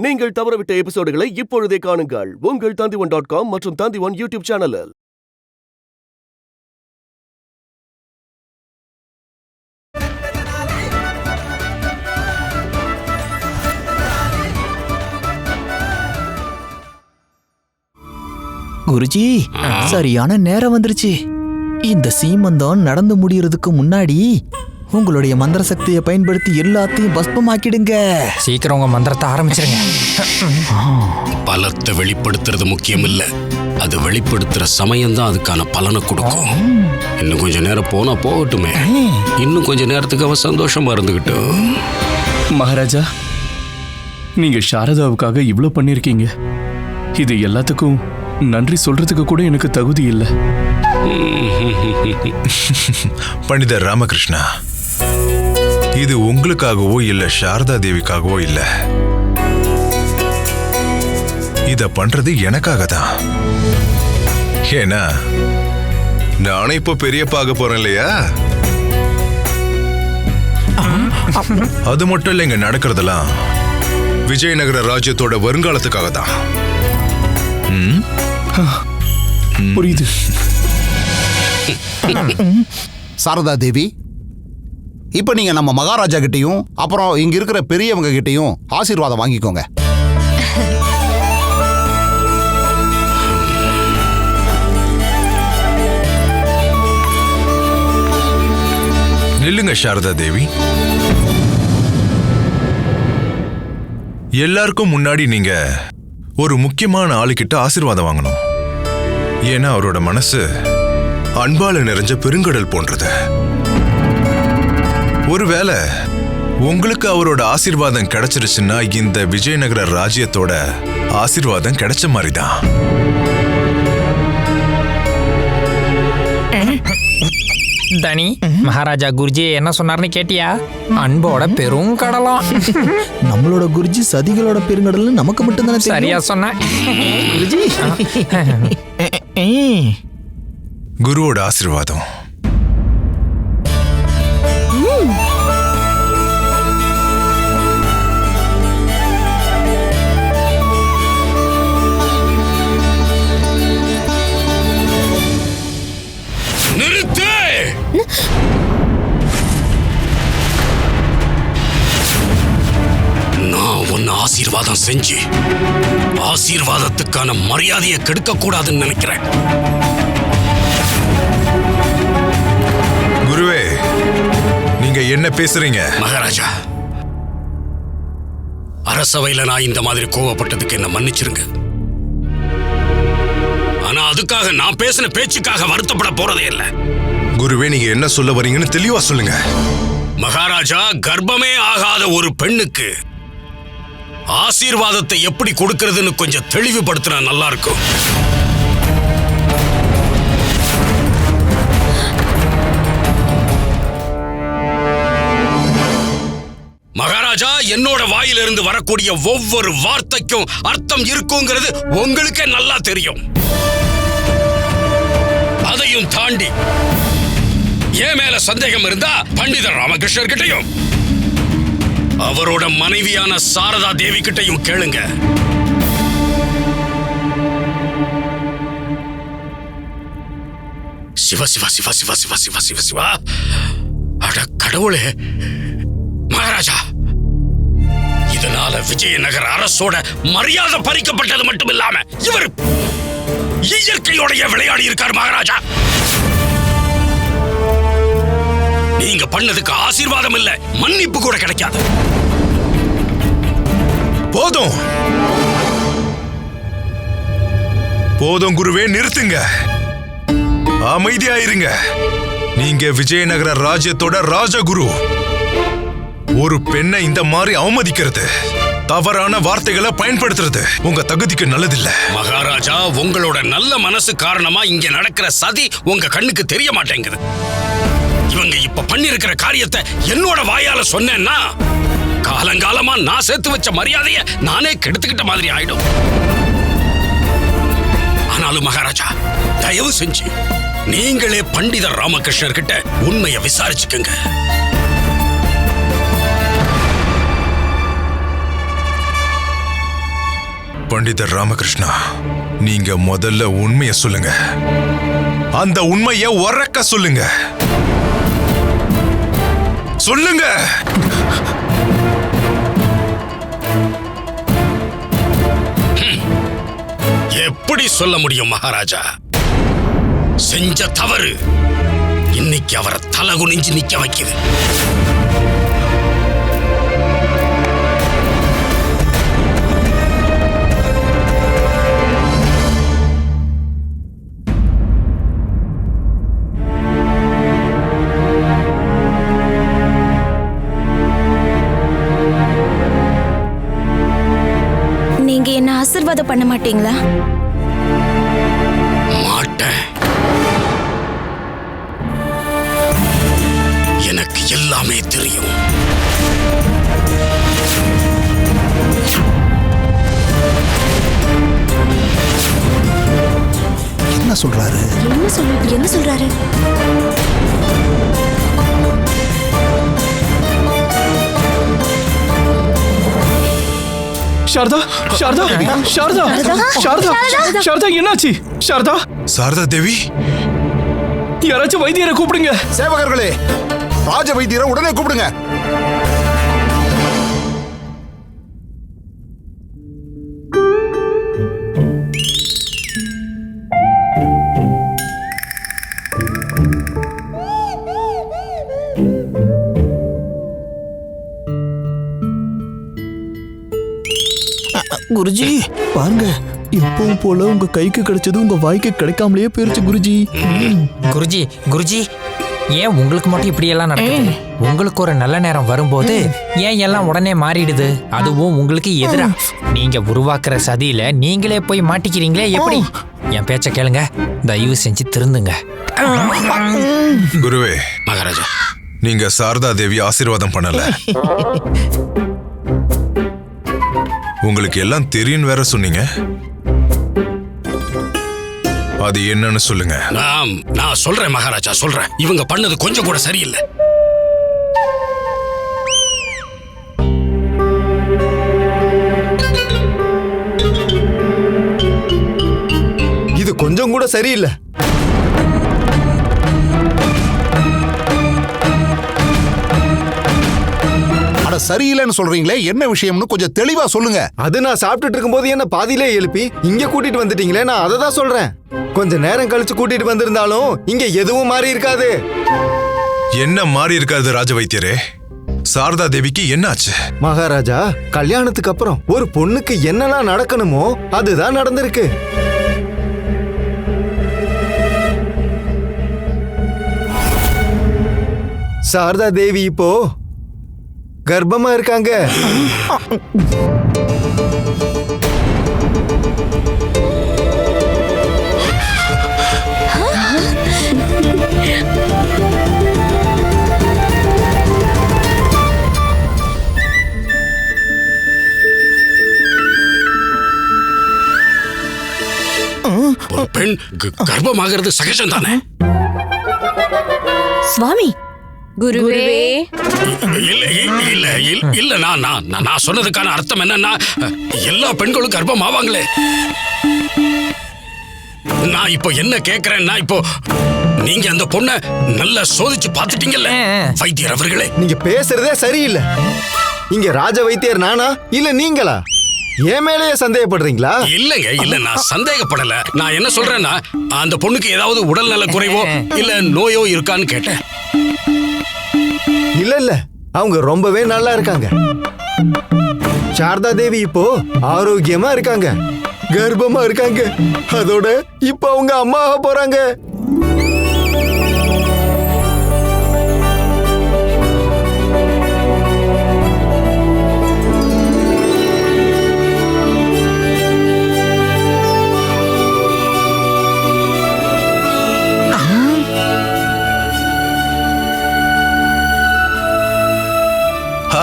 நீங்கள் தவறவிட்ட எபிசோடுகளை இப்பொழுதே காணுங்கள் உங்கள் Tandivan.com மற்றும் Tandivan யூடியூப் சேனலில். குருஜி, சரியான நேரம் வந்துருச்சு. இந்த சீமந்தம் நடந்து முடியறதுக்கு முன்னாடி உங்களுடைய மந்திர சக்தியை பயன்படுத்தி எல்லாத்தையும் பஸ்பமாக்கிடுங்க. சீக்கிரம் உங்க மந்திரத்தை ஆரம்பிச்சிருங்க. பலத்தை வெளிப்படுத்துறது முக்கியம் இல்ல, அது வெளிப்படுத்துற சமயம்தான் அதுக்கான பலனை கொடுக்கும். இன்னும் கொஞ்ச நேரம் போனா போகட்டுமே, இன்னும் கொஞ்ச நேரத்துக்கு அவன் சந்தோஷமா இருந்துகிட்டோம். மகாராஜா, நீங்க சாரதாவுக்காக இவ்ளோ பண்ணிருக்கீங்க. இது எல்லாத்துக்கும் நன்றி சொல்றதுக்கு கூட எனக்கு தகுதி இல்லை. பண்டிதர் ராமகிருஷ்ணா, இது உங்களுக்காகவோ இல்ல சாரதா தேவிக்காகவோ இல்ல, இத பண்றது எனக்காக தான். ஏன்னா நானே இப்போ பெரியப்பாக போறேன் இல்லையா? அது மட்டும் இல்ல, இங்க நடக்கிறதெல்லாம் விஜயநகர ராஜ்யத்தோட வருங்காலத்துக்காக தான். புரியுது. சாரதா தேவி, இப்ப நீங்க நம்ம மகாராஜா கிட்டையும் அப்புறம் இங்க இருக்கிற பெரியவங்க கிட்டையும் ஆசீர்வாதம் வாங்கிக்கோங்க. நில்லுங்க சாரதா தேவி. எல்லாருக்கும் முன்னாடி நீங்க ஒரு முக்கியமான ஆளுகிட்ட ஆசீர்வாதம் வாங்கணும். ஏன்னா அவரோட மனசு அன்பால நிறைஞ்ச பெருங்கடல் போன்றது. ஒருவேளை உங்களுக்கு அவரோட ஆசீர்வாதம் கிடைச்சிருச்சுன்னா இந்த விஜயநகர ராஜ்யத்தோட ஆசீர்வாதம் கிடைச்ச மாதிரிதான். தனி, மகாராஜா குருஜி என்ன சொன்னார்னு கேட்டியா? அன்போட பெரும் கடலாம். நம்மளோட குருஜி சதிகளோட பெருங்கடல் நமக்கு மட்டும்தானே சரியா சொன்ன குருஜி. குருவோட ஆசீர்வாதம். நிறுத்து! நான் உன்னை ஆசீர்வாதம் செஞ்சு ஆசீர்வாதத்துக்கான மரியாதையை கெடுக்க கூடாதுன்னு நினைக்கிறேன். குருவே, நீங்க என்ன பேசுறீங்க? மகாராஜா, அரசவையில நான் இந்த மாதிரி கோவப்பட்டதுக்கு என்ன மன்னிச்சிருங்க. ஆனா அதுக்காக நான் பேசின பேச்சுக்காக வருத்தப்பட போறதே இல்ல. குருவே, நீங்க என்ன சொல்ல வரீங்கன்னு தெளிவா சொல்லுங்க. மகாராஜா, கர்ப்பமே ஆகாத ஒரு பெண்ணுக்கு ஆசீர்வாதத்தை எப்படி கொடுக்கிறதுன்னு கொஞ்சம் தெளிவுபடுத்தினா நல்லா இருக்கும். மகாராஜா, என்னோட வாயிலிருந்து வரக்கூடிய ஒவ்வொரு வார்த்தைக்கும் அர்த்தம் இருக்குங்கிறது உங்களுக்கே நல்லா தெரியும். அதையும் தாண்டி என் மேல சந்தேகம் இருந்தா பண்டிதர் ராமகிருஷ்ணர் கிட்டையும் அவரோட மனைவியான சாரதா தேவி கிட்டையும் கேளுங்க. சிவ சிவ சிவ சிவ சிவ சிவ சிவ சிவா, அட கடவுளே! மகாராஜா, இதனால விஜயநகர அரசோட மரியாதை பறிக்கப்பட்டது மட்டும் இல்லாம இவர் இயற்கையோடைய விளையாடி இருக்கார். மகாராஜா, நீங்க பண்ணதுக்கு ஆசீர்வாதம் இல்ல, மன்னிப்பு கூட கிடைக்காது. போதும் போதும் குருவே, நிறுத்துங்க. அமைதியாயிருங்க. நீங்க விஜயநகர ராஜ்யத்தோட ராஜகுரு. ஒரு பெண்ணை இந்த மாதிரி அவமதிக்கிறது, தவறான வார்த்தைகளை பயன்படுத்துறது உங்க தகுதிக்கு நல்லதில்ல. மகாராஜா, உங்களோட நல்ல மனசு காரணமா இங்க நடக்கிற சதி உங்க கண்ணுக்கு தெரிய மாட்டேங்குது. இவங்க இப்ப பண்ணிருக்கிற காரியத்தை என்னோட வாயால சொன்னேன்னா காலங்காலமா நான் சேர்த்து வச்ச மரியாதையை நானே கெடுத்துக்கிட்ட மாதிரி ஆயிடும். ஆனாலும் மகாராஜா, தயவு செஞ்சு நீங்களே பண்டிதர் ராமகிருஷ்ணர் கிட்ட உண்மையை விசாரிச்சுக்கங்க. பண்டிதர் ராமகிருஷ்ணா, நீங்க முதல்ல உண்மையை சொல்லுங்க. அந்த உண்மையை உறக்க சொல்லுங்க. சொல்லுங்க. எப்படி சொல்ல முடியும் மகாராஜா? செஞ்ச தவறு இன்னைக்கு அவரை தலை குனிஞ்சு நிக்க வைக்குது. நீங்க என்ன ஆசீர்வாதம் பண்ண மாட்டீங்களா? மாட்டேன். எனக்கு எல்லாமே தெரியும். என்ன சொல்றாரு? என்ன சொல்றாரு? சாரதா, சாரதா, சாரதா, சாரதா, சாரதா, என்னாச்சு? சாரதா, சாரதா தேவி, யாராச்சும் வைத்தியரை கூப்பிடுங்க. சேவகர்களே, ராஜ வைத்தியரை உடனே கூப்பிடுங்க. குருஜி பாருங்க, எப்பவும் போல உங்க கைக்கு கிடைச்சது உங்க வாய்க்கு கிடைக்காமலேயே போயிருச்சு குருஜி. குருஜி, குருஜி, ஏன் உங்களுக்கு மட்டும் இப்படி எல்லாம் நடக்குது? உங்களுக்கு ஒரு நல்ல நேரம் வரும்போது ஏன் எல்லாம் உடனே மாறிடுது? அதுவும் உங்களுக்கு எதிரா நீங்க உருவாக்குற சதியில நீங்களே போய் மாட்டிக்கிறீங்களே எப்படி? என் பேச்ச கேளுங்க, தயவு செஞ்சு திருந்துங்க. குருவே, மகாராஜா, நீங்க சாரதா தேவி ஆசீர்வாதம் பண்ணல. உங்களுக்கு எல்லாம் தெரியும் வேற சொன்னீங்க. அது என்னன்னு சொல்லுங்க. நான் சொல்றேன் மகாராஜா, சொல்றேன். இவங்க பண்ணது கொஞ்சம் கூட சரியில்லை. இது கொஞ்சம் கூட சரியில்லை. சரியில்லைன்னு சொல்றீங்களே, என்ன விஷயம்னு கொஞ்சம் தெளிவா சொல்லுங்க. அது நான் சாப்பிட்டுட்டு இருக்கும்போது என்ன பாதியிலே எழுப்பி இங்க கூட்டிட்டு வந்துட்டீங்களே, நான் அதை தான் சொல்றேன். கொஞ்ச நேரம் கழிச்சு கூட்டிட்டு வந்திருந்தாலும் இங்க எதுவும் மாறி இருக்காது. என்ன மாறி இருக்காது ராஜ வைத்தியரே? சாரதா தேவிக்கு என்னாச்சு? மகாராஜா, கல்யாணத்துக்கு அப்புறம் ஒரு பொண்ணுக்கு என்னெல்லாம் நடக்கணுமோ அதுதான் நடந்திருக்கு. சாரதா தேவி இப்போ கர்ப்பமா இருக்காங்க. ஒரு பெண் கர்ப்பமாகிறது சகஜம் தானே? சுவாமி, குருவே, இல்ல நான் சொன்னதுக்கான அர்த்தம் என்னன்னா, எல்லா பெண்களும் கர்ப்பம் ஆவாங்களே. நான் இப்போ என்ன கேக்குறேன்னா, இப்போ நீங்க அந்த பொண்ணை நல்லா சோதிச்சு பார்த்துட்டீங்கல்ல வைத்தியர் அவர்களே? நீங்க பேசுறதே சரியில்லை. இங்க ராஜ வைத்தியர் நானா இல்ல நீங்களா? என் மேலேயே சந்தேகப்படுறீங்களா? இல்ல நான் சந்தேகப்படல. நான் என்ன சொல்றேன்னா, அந்த பொண்ணுக்கு ஏதாவது உடல்நல குறைவோ இல்ல நோயோ இருக்கான்னு கேட்டேன். இல்ல அவங்க ரொம்பவே நல்லா இருக்காங்க. சாரதா தேவி இப்போ ஆரோக்கியமா இருக்காங்க, கர்ப்பமா இருக்காங்க. அதோட இப்ப அவங்க அம்மா ஆக போறாங்க.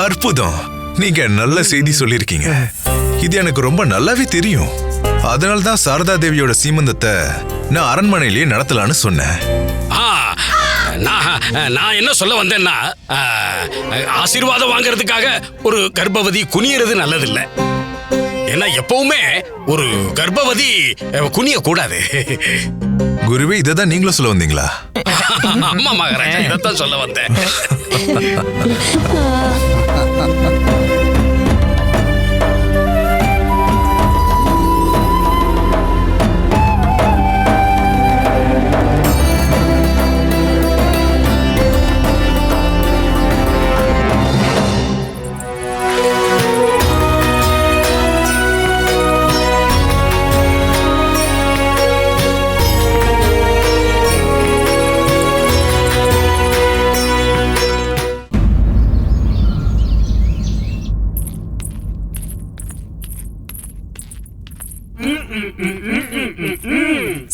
அற்புதம், நீங்க நல்ல செய்தி சொல்லிருக்கீங்க. இது எனக்கு ரொம்ப நல்லாவே தெரியும். அதனால தான் சாரதா தேவியோட சீமந்தத்தை நான் அரண்மனையிலேயே நடத்தலான்னு சொன்னேன். நான் என்ன சொல்ல வந்தேன்னா, ஆசீர்வாதம் வாங்கறதுக்காக ஒரு கர்ப்பவதி குனியறது நல்லதில்லை. ஏன்னா எப்பவுமே ஒரு கர்ப்பவதி குனிய கூடாது. குருவே, இதைதான் நீங்களும் சொல்ல வந்தீங்களா? அம்மா மகாராஜா, இதைத்தான் சொல்ல வந்தேன்.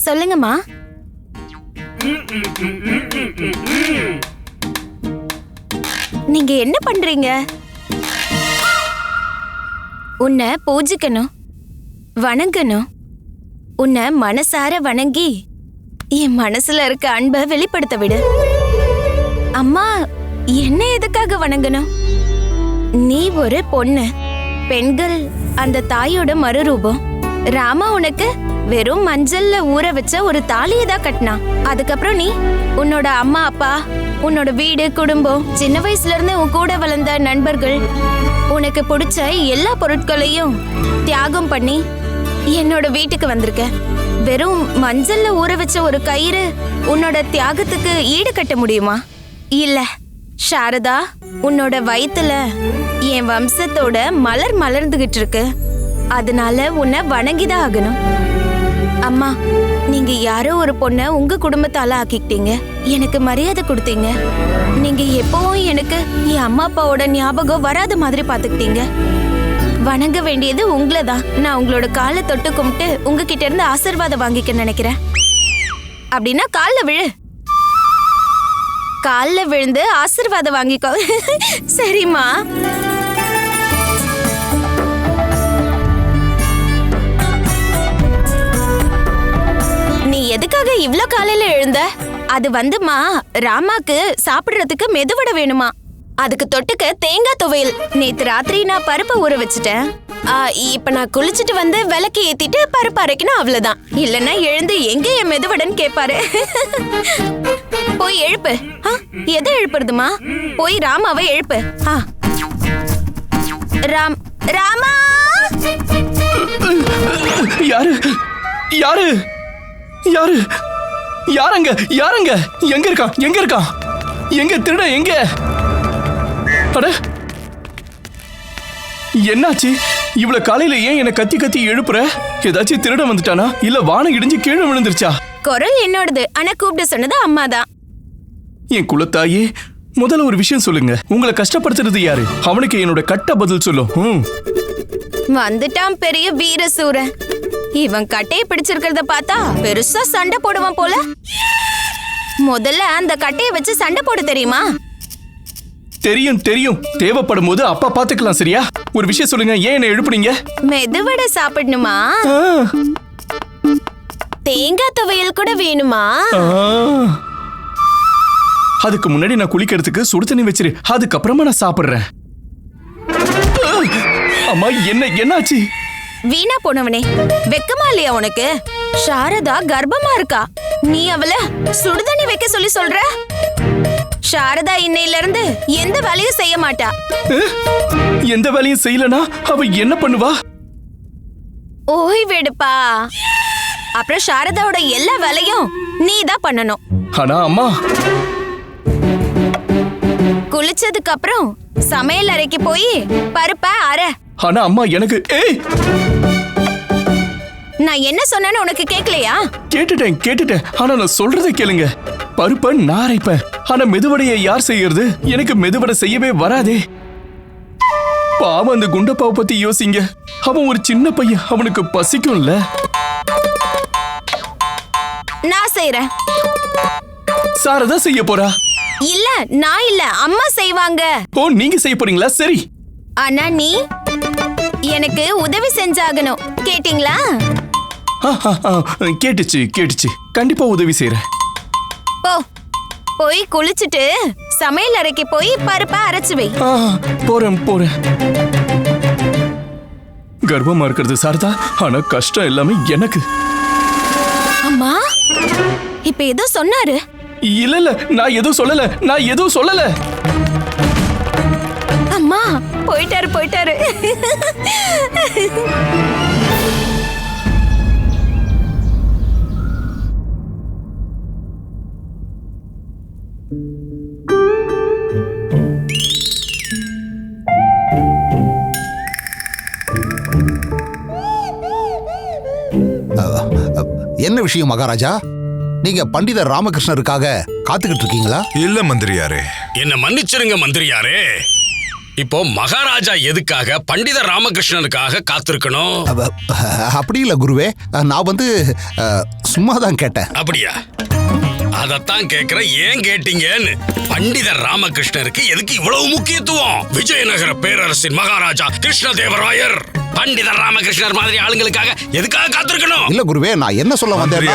சொல்லுங்கம்மா. நீங்க என்ன பண்றீங்க? உன்னை பூஜிக்கணும், வணங்கணும். உன்னை மனசார வணங்கி என் மனசுல இருக்க அன்பை வெளிப்படுத்த விடு. அம்மா, என்ன எதுக்காக வணங்கணும்? நீ ஒரு பொண்ணு. பெண்கள் அந்த தாயோட மறுரூபம். ராமா உனக்கு வெறும் மஞ்சள்ல ஊற வச்ச ஒரு தாலியை தான் கட்டினான். அதுக்கப்புறம் நீ உன்னோட அம்மா அப்பா, உன்னோட வீடு குடும்பம், சின்ன வயசுல இருந்து உன் கூட வளர்ந்த நண்பர்கள், உனக்கு பிடிச்ச எல்லா பொருட்களையும் தியாகம் பண்ணி என்னோட வீட்டுக்கு வந்திருக்க. வெறும் மஞ்சள்ல ஊற வச்ச ஒரு கயிறு உன்னோட தியாகத்துக்கு ஈடு கட்ட முடியுமா? இல்ல சாரதா, உன்னோட வயித்துல என் வம்சத்தோட மலர் மலர்ந்துகிட்டு இருக்கு. அதனால உன்னை வணங்கிதான் ஆகணும். அம்மா, நீங்க யாரோ ஒரு பொண்ண உங்க குடும்பத்தால ஆக்கிக்கிட்டீங்க. எனக்கு மரியாதை கொடுத்தீங்க. நீங்க எப்பவும் எனக்கு என் அம்மா அப்பாவோட ஞாபகம் வராத மாதிரி பாத்துக்கிட்டீங்க. வணங்க வேண்டியது உங்களை தான். நான் உங்களோட காலை தொட்டு கும்பிட்டு உங்ககிட்ட இருந்து ஆசீர்வாதம் வாங்கிக்க நினைக்கிறேன். அப்படின்னா கால்ல விழு. கால்ல விழுந்து ஆசீர்வாதம் வாங்கிக்கோ. சரிம்மா? நீ எதுக்காக இவ்ளோ காலையில எழுந்த? அது வந்துமா, ராமாக்கு சாப்பிடுறதுக்கு மெதுவடை வேணுமா. அதுக்கு தொட்டுக்க தேங்காய் துவையல். நேத்து ராத்திரி நான் பருப்பை ஊற வச்சுட்டேன். இப்ப நான் குளிச்சுட்டு வந்து விளக்கு ஏத்திட்டு பருப்பு அரைக்கணும், அவ்வளவுதான். இல்லன்னா எழுந்து எங்க என் மெதுவடன்னு கேட்பாரு. போய் எழுப்பு. எதை எழுப்புறதுமா? போய் ராமாவை எழுப்பு. ராமா, யாரு யாரு யாரு யாரங்க யாரங்க? எங்க இருக்கான்? எங்க இருக்கான்? எங்க திருட? எங்க? அட, என்னாச்சு? இவ்வளவு காலையில ஏன் என்ன கத்தி கத்தி எழுப்புற? ஏதாச்சும் திருட வந்துட்டானா? இல்ல வானம் இடிஞ்சு கீழே விழுந்துருச்சா? குரல் என்னோடது, ஆனா கூப்பிட்டு சொன்னது அம்மாதான். என் குலத்தாயே, முதல்ல ஒரு விஷயம் சொல்லுங்க. உங்களை கஷ்டப்படுத்துறது யாரு? அவனுக்கு என்னோட கட்ட பதில் சொல்லும். வந்துட்டான் பெரிய வீரசூரன். இவன் கட்டையை பிடிச்சிருக்கிறத பார்த்தா பெருசா சண்டை போடுவான் போல. முதல்ல அந்த கட்டையை வச்சு சண்டை போட தெரியுமா? தெரியும் தெரியும். தேவைப்படும் போது அப்பா பாத்துக்கலாம். சரியா? ஒரு விஷயம் சொல்லுங்க, ஏன் என்ன எழுப்புனீங்க? மெதுவடை சாப்பிடணுமா? தேங்காய் துவையல் கூட வேணுமா? அதுக்கு முன்னாடி நான் குளிக்கிறதுக்கு சுடு தண்ணி வச்சிரு. அதுக்கப்புறமா நான் சாப்பிடுறேன். அம்மா, என்னாச்சு? வீணா போனவனே, வெக்கமா இல்லையா உனக்கு? சாரதா கர்ப்பமா இருக்கா. நீ அவளை சுடுதண்ணி வைக்க சொல்லி சொல்ற? சாரதா இன்னையில இருந்து எந்த வேலையும் செய்ய மாட்டா. எந்த வேலையும் செய்யலனா அவ என்ன பண்ணுவா? ஓய்வெடுப்பா. அப்புறம் சாரதாவோட எல்லா வேலையும் நீ தான் பண்ணணும். ஆனா அம்மா, குளிச்சதுக்கு அப்புறம் சமையல் அறைக்கு போய் பருப்ப அரை. ஆனா அம்மா, எனக்கு நான் என்ன சொன்னேன்னு உனக்கு கேட்கலையா? கேட்டுட்டேன். ஆனா நான் சொல்றதை கேளுங்க. பருப்பை நான் அரைப்பேன். ஆனா மெதுவடையை யார் செய்யறது? எனக்கு மெதுவடை செய்யவே வராதே. பாவம், அந்த குண்டப்பாவை பத்தி யோசிங்க. அவன் ஒரு சின்ன பையன், அவனுக்கு பசிக்கும்ல. நான் செய்றேன். சாரதா செய்ய போறா? இல்ல, நான் இல்ல, அம்மா செய்வாங்க. ஓ, நீங்க செய்ய போறீங்களா? சரி. ஆனா நீ எனக்கு உதவி செஞ்சாகணும். கேட்டீங்களா? கேட்டுச்சு. கண்டிப்பா உதவி செய்யறேன். போய் குளிச்சுட்டு சமையல் அறைக்கு போய் பருப்பை அரைச்சு வை. போறேன். கர்ப்பமா இருக்கிறது சாரதா, ஆனா கஷ்டம் எல்லாமே எனக்கு. அம்மா இப்ப ஏதோ சொன்னாரு. இல்ல நான் எதுவும் சொல்லல. அம்மா போயிட்டாரு. என்ன விஷயம் மகாராஜா? நீங்க பண்டிதர் ராமகிருஷ்ணருக்காக காத்துக்கிட்டு இருக்கீங்களா? இல்ல மந்திரியாரே. என்ன மன்னிச்சிருங்க மந்திரியாரே. இப்போ மகாராஜா எதுக்காக பண்டிதர் ராமகிருஷ்ணனுக்காக காத்திருக்கணும்? அப்படி இல்ல குருவே, நான் சும்மா தான் கேட்டேன். அப்படியா? அதத்தான் கேக்குற, ஏன் கேட்டீங்கன்னு. பண்டிதர் ராமகிருஷ்ணருக்கு எதுக்கு இவ்வளவு முக்கியத்துவம்? விஜயநகர பேரரசின் மகாராஜா கிருஷ்ணதேவராயர் பண்டிதர் ராமகிருஷ்ணர் மாதிரி ஆளுங்களுக்காக எதுக்காக காத்திருக்கணும்? இல்ல குருவே, நான் என்ன சொல்ல வந்தேன்,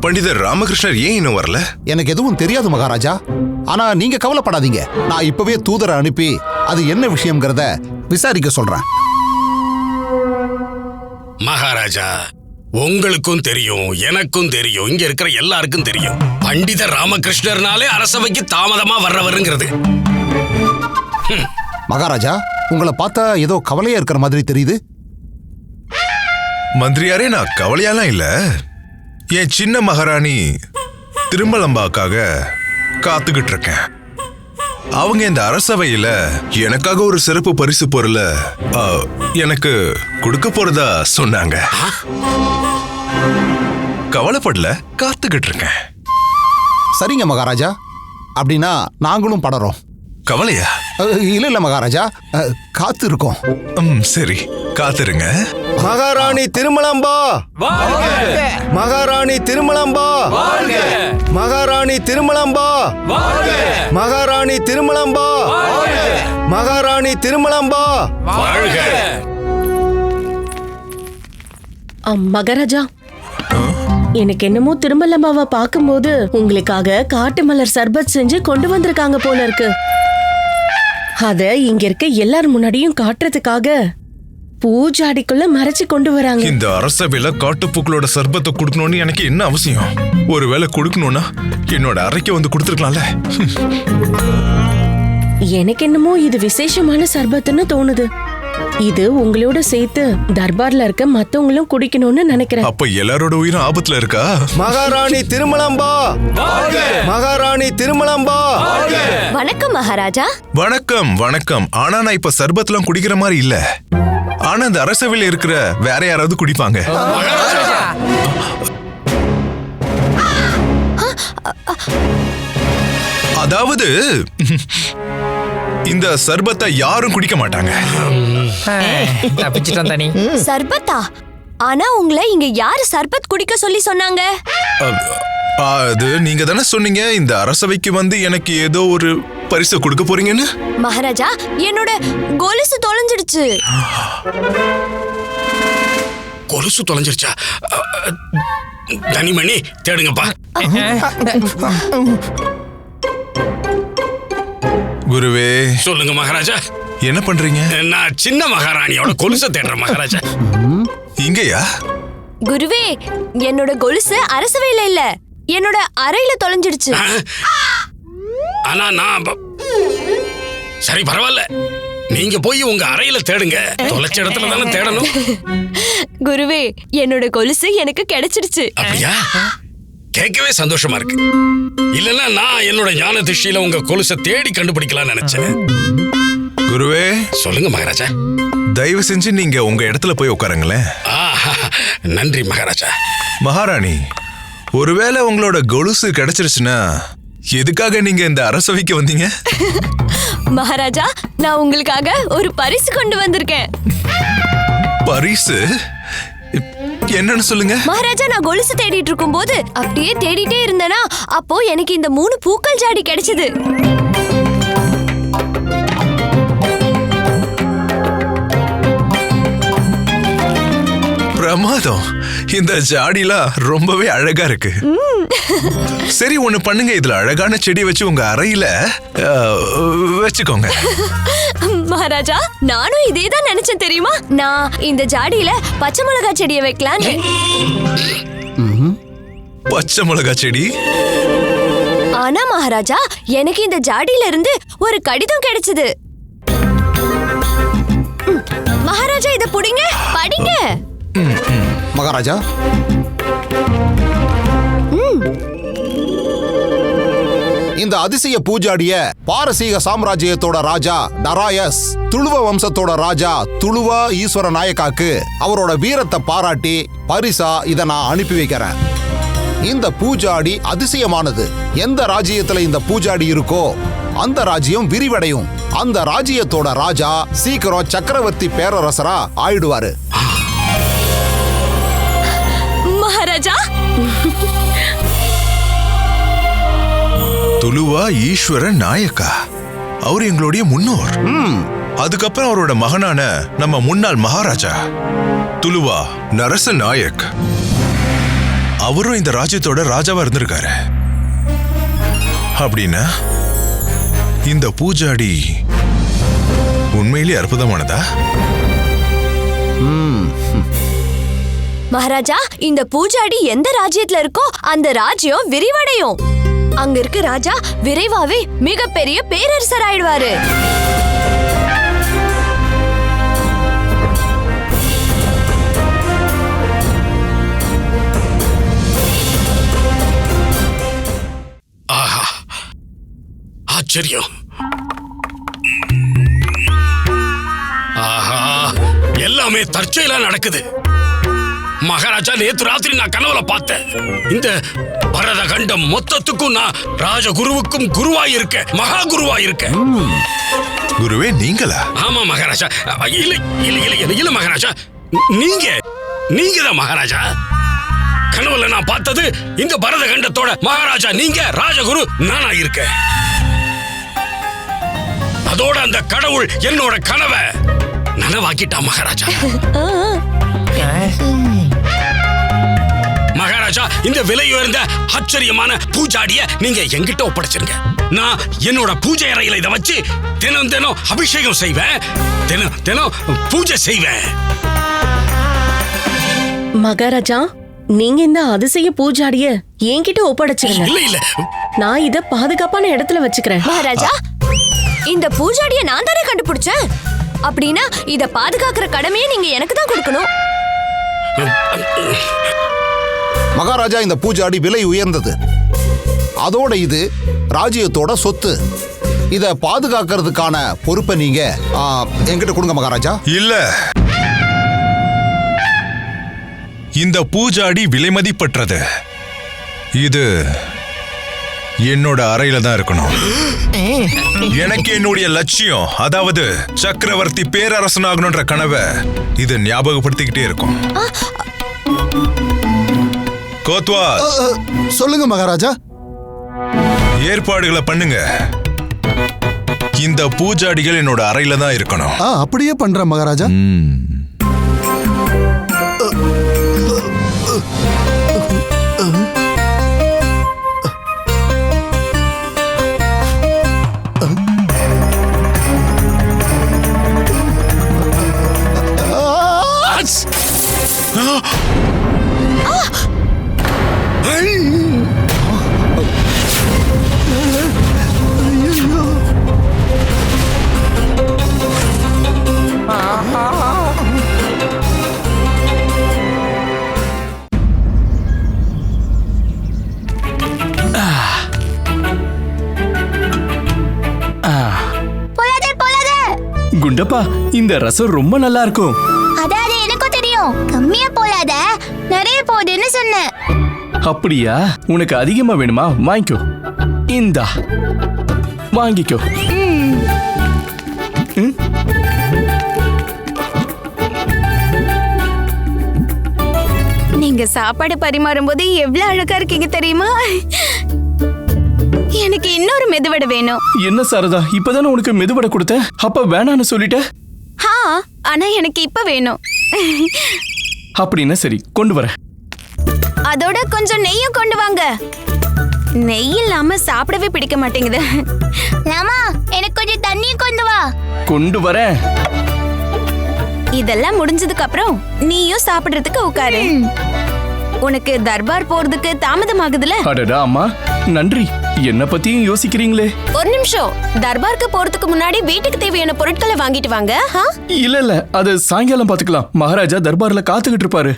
பண்டிதர் ராமகிருஷ்ணர் ஏன் இன்னும் வரல? எனக்கு எதுவும் தெரியாது மகாராஜா. ஆனா நீங்க கவலைப்படாதீங்க, நான் இப்பவே தூதரை அனுப்பி அது என்ன விஷயம்ங்கிறத விசாரிக்க சொல்றேன். மகாராஜா, உங்களுக்கும் தெரியும், எனக்கும் தெரியும், இங்க இருக்கிற எல்லாருக்கும் தெரியும், பண்டிதர் ராமகிருஷ்ணர்னாலே அரசவைக்கு தாமதமா வர்றவருங்கிறது. மகாராஜா, உங்களை பார்த்தா ஏதோ கவலையா இருக்கிற மாதிரி தெரியுது. மந்திரியாரே, நான் கவலையாலாம் இல்ல. என் சின்ன மகாராணி திருமலம்பாக்காக காத்துக்கிட்டு இருக்கேன். அவங்க இந்த அரசவையில எனக்காக ஒரு சிறப்பு பரிசு பொருளை எனக்கு கொடுக்க போறதா சொன்னாங்க. கவலைப்படல, காத்துக்கிட்டு இருக்கேன். சரிங்க மகாராஜா, அப்படின்னா நாங்களும் படறோம். கவலையா? இல்ல மகாராஜா, காத்து இருக்கோம். சரி, காத்துருங்க. மகாராணி திருமலம்பா, மகாராணி திருமலம்பா, மகாராணி திருமலம்பா, மகாராணி திருமலம்பா, மகாராணி திருமலம்பா. மகாராஜா, எனக்கு என்னமோ திருமலம்பாவை பார்க்கும்போது உங்களுக்காக காட்டு மலர் சர்பத் செஞ்சு கொண்டு வந்திருக்காங்க போல இருக்கு. அத இங்க இருக்க எல்லார் முன்னாடியும் காட்டுறதுக்காக பூஜாடிக்குள்ள மறைச்சு கொண்டு வராங்க. இந்த அரசவையில காட்டுப்பூக்களோட சர்பத்தை கொடுக்கணும்னு எனக்கு என்ன அவசியம்? ஒருவேளை கொடுக்கணும்னா என்னோட அறைக்கு வந்து கொடுத்துருக்கலாம்ல. எனக்கு என்னமோ இது விசேஷமான சர்பத்துன்னு தோணுது. இது உங்களோட சேர்த்து தர்பார்ல இருக்க மத்தவங்களும் குடிக்கணும்னு நினைக்கிறேன். அப்ப எல்லாரோட உயிரும் ஆபத்துல இருக்கா? மகாராணி திருமலம்பா, மகாராணி திருமலம்பா. வணக்கம் மகாராஜா. வணக்கம் வணக்கம். ஆனா நான் இப்ப சர்பத்லாம் குடிக்கிற மாதிரி இல்ல. ஆனா இந்த அரசவையில இருக்கிற வேற யாராவது குடிப்பாங்க. அதாவது இந்த சர்பத்தை யாரும் குடிக்க மாட்டாங்க. சர்பத்தா? ஆனா உங்களை இங்க யாரு சர்பத் குடிக்க சொல்லி சொன்னாங்க? அது நீங்க தானே சொன்னீங்க இந்த அரசவைக்கு வந்து எனக்கு ஏதோ ஒரு பரிசு கொடுக்க போறீங்கன்னு. மகாராஜா, என்னோட கொலுசு தொலைஞ்சிடுச்சு. கொலுசு தொலைஞ்சிருச்சா? தனிமணி தேடுங்கப்பா. குருவே. சொல்லுங்க மகாராஜா. என்ன பண்றீங்க? நான் சின்ன மகாராணியோட கொலுசை தேடுறேன் மகாராஜா. இங்கயா? குருவே, என்னோட கொலுசு அரசவையில இல்ல, என்னோட அறையில தொலைஞ்சிடுச்சு. ஆனா நான் சரி பரவாயில்ல, நீங்க போய் உங்க அறையில தேடுங்க. தொலைச்ச இடத்துல தானே தேடணும். குருவே, என்னோட கொலுசு எனக்கு கிடைச்சிடுச்சு. அப்படியா? கேட்கவே சந்தோஷமா இருக்கு. இல்லன்னா நான் என்னோட ஞான திருஷ்டியில உங்க கொலுசை தேடி கண்டுபிடிக்கலாம்னு நினைச்சேன். குருவே. சொல்லுங்க மகாராஜா. தயவு செஞ்சு நீங்க உங்க இடத்துல போய் உட்காருங்களேன். நன்றி மகாராஜா. மகாராணி, ஒருவேளை உங்களோட கொலுசு கிடைச்சிருச்சுன்னா எதுக்காக நீங்க இந்த அரசவைக்கு வந்தீங்க? மகாராஜா, நான் உங்களுக்காக ஒரு பரிசு கொண்டு வந்திருக்கேன். பரிசு? என்னன்னு சொல்லுங்க. மகாராஜா, நான் கொலுசு தேடிட்டு இருக்கும் போது அப்படியே தேடிட்டே இருந்தேனா, அப்போ எனக்கு இந்த 3 பூக்கள் ஜாடி கிடைச்சது. பிரமாதம். இந்த ஜாடிலாம் ரொம்பவே அழகா இருக்கு. சரி, ஒண்ணு பண்ணுங்க, இதுல அழகான செடி வச்சு உங்க அறையில வச்சுக்கோங்க. மகாராஜா, நானும் இதே தான் நினைச்சேன் தெரியுமா? நான் இந்த ஜாடியில பச்சை மிளகாய் செடியை வைக்கலான்னு. பச்சை மிளகா செடி? ஆனா மகாராஜா, எனக்கு இந்த ஜாடியில இருந்து ஒரு கடிதம் கிடைச்சது. மகாராஜா, இத புடிங்க, படிங்க. மகாராஜா, இந்த அதிசய பூஜாடிய பாரசீக சாம்ராஜ்யத்தோட ராஜா டராயஸ், துளுவ வம்சத்தோட ராஜா துளுவ ஈஸ்வர நாயக்காக்கு அவரோட வீரத்தை பாராட்டி பரிசா இத நான் அனுப்பி வைக்கிறேன். இந்த பூஜாடி அதிசயமானது. எந்த ராஜ்யத்துல இந்த பூஜாடி இருக்கோ அந்த ராஜ்யம் விரிவடையும். அந்த ராஜ்யத்தோட ராஜா சீக்கிரம் சக்கரவர்த்தி பேரரசரா ஆயிடுவாரு. மகாராஜா, துளுவா ஈஸ்வர நாயக்கா அவர் எங்களுடைய முன்னோர். அதுக்கப்புறம் அவரோட மகனான நம்ம முன்னாள் மகாராஜா துளுவா நரச நாயக் அவரும் இந்த ராஜ்யத்தோட ராஜாவா இருந்திருக்காரு. அப்படின்னா இந்த பூஜாடி உண்மையிலேயே அற்புதமானதா? மகாராஜா, இந்த பூஜாடி எந்த ராஜ்யத்துல இருக்கோ அந்த ராஜ்யம் விரிவடையும். அங்க இருக்க ராஜா விரைவாவே மிகப்பெரிய பேரரசர் ஆயிடுவாரு. ஆஹா, ஆச்சரியம். ஆஹா, எல்லாமே தற்செயலா நடக்குது. மகாராஜா, நேத்து ராத்திரி நான் கனவுல பார்த்தேன். இந்த பரத கண்டம் மொத்தத்துக்கும் நான் ராஜகுருவுக்கும் குருவாய் இருக்க, மகா குருவாய் இருக்க. குருவே நீங்களா? ஆமா மகாராஜா. இல்ல இல்ல இல்ல இல்ல மகாராஜா, நீங்க தான் மகாராஜா. கனவுல நான் பார்த்தது இந்த பரத கண்டத்தோட மகாராஜா நீங்க, ராஜகுரு நானா இருக்க. அதோட அந்த கடவுள் என்னோட கனவை நனவாக்கிட்டா மகாராஜா. மகாராஜா, இந்த விலை உயர்ந்த ஆச்சரியமான பூஜாடிய நீங்க என்கிட்ட ஒப்படைச்சிருங்க. நான் என்னோட பூஜை அறையில இதை வச்சு தினம் தினம் அபிஷேகம் செய்வேன், தினம் தினம் பூஜை செய்வேன். மகாராஜா, நீங்க இந்த அதிசய பூஜாடிய என்கிட்ட ஒப்படைச்சிருங்க. இல்ல இல்ல, நான் இத பாதுகாப்பான இடத்துல வச்சுக்கிறேன். மகாராஜா, இந்த பூஜாடிய நான் தானே கண்டுபிடிச்சேன். அப்படின்னா இத பாதுகாக்கிற கடமையை நீங்க எனக்கு தான் கொடுக்கணும். மகாராஜா, இந்த பூஜாடி விலை உயர்ந்தது. அதோட இது ராஜ்யத்தோட சொத்து. இத பாதுகாக்கிறதுக்கான பொறுப்பை நீங்க என்கிட்ட கொடுங்க மகாராஜா. இல்ல, இந்த பூஜாடி விலைமதிப்பற்றது. இது என்னோட அறையில தான் இருக்கணும். எனக்கு என்னுடைய லட்சியம், அதாவது சக்கரவர்த்தி பேரரசனாகணும்ன்ற கனவை இது ஞாபகப்படுத்திக்கிட்டே இருக்கும். கோத்வால், சொல்லுங்க மகாராஜா. ஏற்பாடுகளை பண்ணுங்க. இந்த பூஜாடிகள் என்னோட அறையில தான் இருக்கணும். அப்படியே பண்றேன் மகாராஜா. குண்டப்பா, இந்த ரசம் ரொம்ப நல்லா இருக்கும். அதாவது எனக்கும் தெரியும். கம்மியா போலாத, நிறைய போடுன்னு சொன்னேன். அப்படியா? உனக்கு அதிகமா வேணுமா? வாங்கிக்கோ. இந்தா, வாங்கிக்கோ. நீங்க சாப்பாடு பரிமாறும் போது எவ்வளவு அழகா இருக்கீங்க தெரியுமா? எனக்கு இன்னொரு மெதுவடை வேணும். என்ன சாரதா, இப்பதானே உனக்கு மெதுவடை கொடுத்தேன், அப்ப வேணான்னு சொல்லிட்ட? ஆனா எனக்கு இப்ப வேணும். அப்படின்னா சரி, கொண்டு வரேன். அதோட கொஞ்சம் நெய்யும் கொண்டு வாங்க. நெய் இல்லாம சாப்பிடவே பிடிக்க மாட்டேங்குது. லாமா, எனக்கு கொஞ்சம் தண்ணி கொண்டு வரேன். இதெல்லாம் முடிஞ்சதுக்கு அப்புறம் நீயும் சாப்பிடுறதுக்கு உட்காரு. உனக்கு தர்பார் போறதுக்கு தாமதமாகுதுல? அடடா அம்மா, நன்றி. என்ன பத்தியும் யோசிக்கிறீங்களே. ஒரு நிமிஷம், தர்பாருக்கு போறதுக்கு முன்னாடி வீட்டுக்கு தேவையான பொருட்களை வாங்கிட்டு வாங்க. இல்ல, அது சாயங்காலம் பாத்துக்கலாம். மகாராஜா தர்பார்ல காத்துக்கிட்டு இருப்பாரு.